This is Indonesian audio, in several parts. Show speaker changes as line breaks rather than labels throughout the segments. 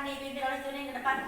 akan dipimpin oleh Tuning ke depan.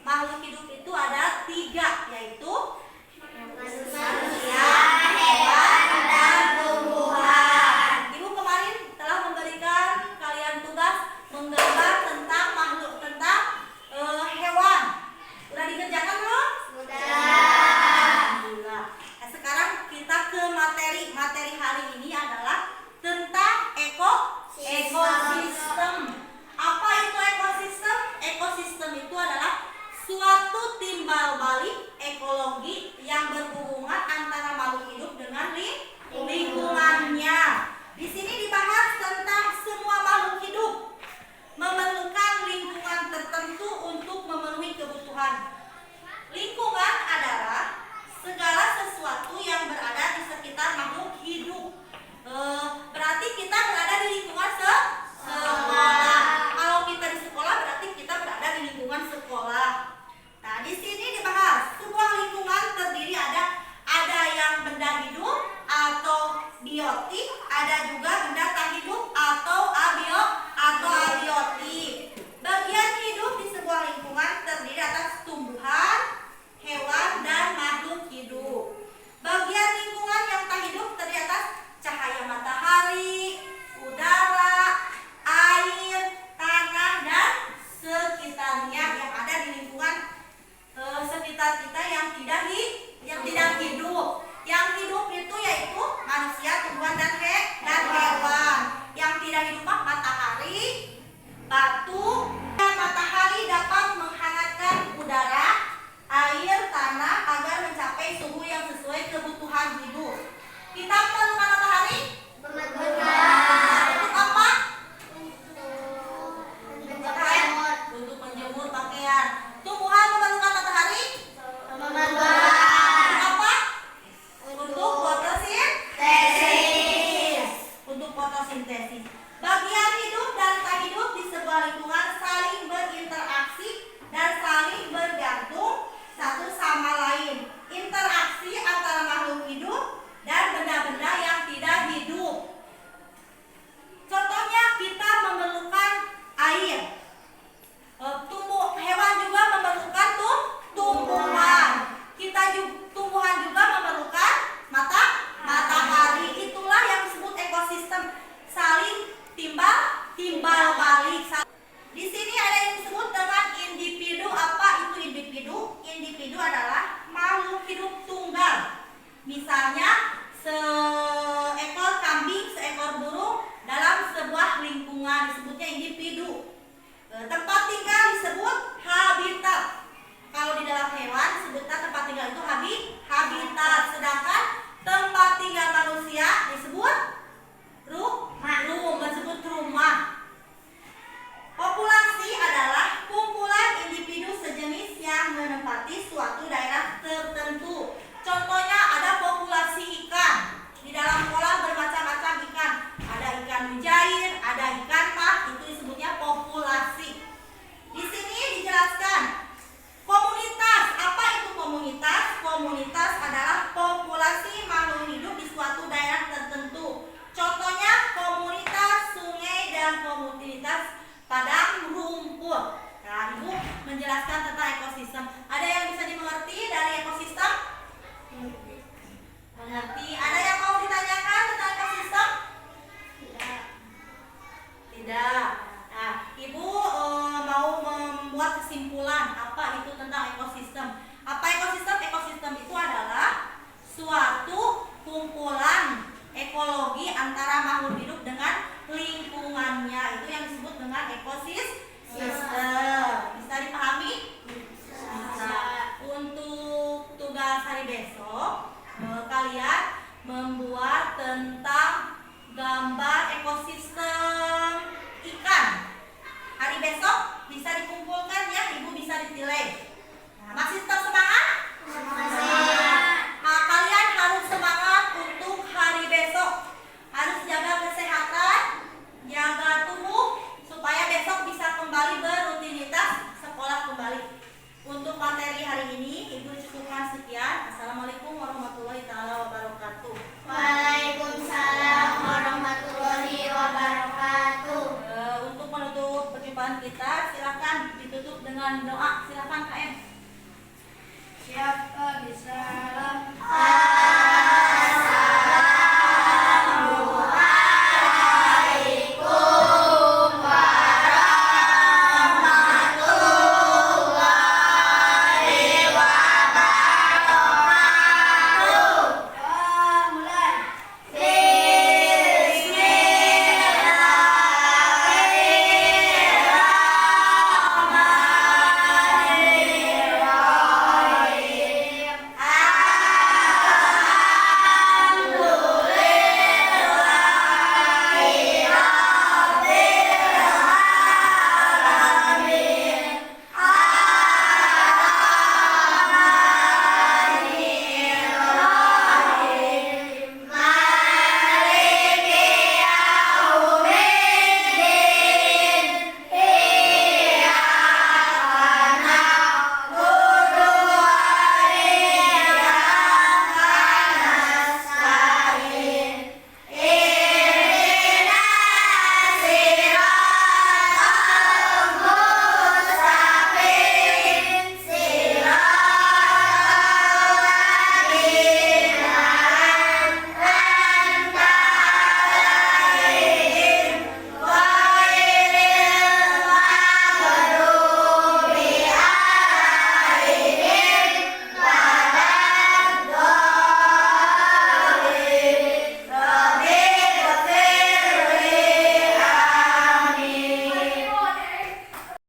Makhluk hidup itu ada 3, yaitu manusia, hewan, dan tumbuhan. Ibu kemarin telah memberikan kalian tugas menggambar tentang hewan. Udah dikerjakan belum? Sudah. Nah, sekarang kita ke materi. Materi hari ini adalah tentang ekosistem. Apa itu ekosistem? Ekosistem itu adalah suatu timbal balik ekologi yang berhubungan antara makhluk hidup dengan lingkungannya. Di sini dibahas tentang semua makhluk hidup memerlukan lingkungan tertentu untuk memenuhi kebutuhan. Lingkungan adalah segala sesuatu yang berada di sekitar makhluk hidup. Berarti kita berada di lingkungan sekolah. Kalau kita di sekolah berarti kita berada di lingkungan sekolah. Nah, di sini dibahas sebuah lingkungan terdiri ada yang benda hidup atau biotik, ada juga benda tak hidup atau abiotik. Bagian hidup di sebuah lingkungan terdiri atas tumbuhan, hewan, dan makhluk hidup. Bagian lingkungan yang tak hidup terdiri atas cahaya matahari, udara, air, tanah, dan sekitarnya yang ada di lingkungan sekitar kita yang tidak hidup. Yang hidup itu yaitu manusia, tumbuhan, dan hewan. Yang tidak hidup matahari, batu. Matahari dapat menghangatkan udara, air, tanah agar mencapai suhu yang sesuai kebutuhan hidup. Kita memerlukan matahari? Untuk apa? Untuk menjemur pakaian. Tumbuhan memerlukan matahari? Untuk apa? Untuk fotosintesis. Bagian hidup dan tak hidup di sebuah lingkungan saling berinteraksi dan saling berganti. tugas hari besok, kalian membuat tentang gambar ekosistem ikan. Hari besok bisa dikumpulkan ya, Ibu bisa ditilai. Nah, masih tetap semangat? Nah, kalian harus semangat untuk hari besok. Harus jaga kesehatan, jaga tubuh, supaya besok bisa kembali berrutinitas sekolah kembali. Untuk materi hari ini, Ibu cukupkan sekian. Assalamualaikum warahmatullahi wabarakatuh.
Waalaikumsalam warahmatullahi wabarakatuh.
Untuk menutup perjumpaan kita, silakan ditutup dengan doa. Silakan KM.
Siapa bisa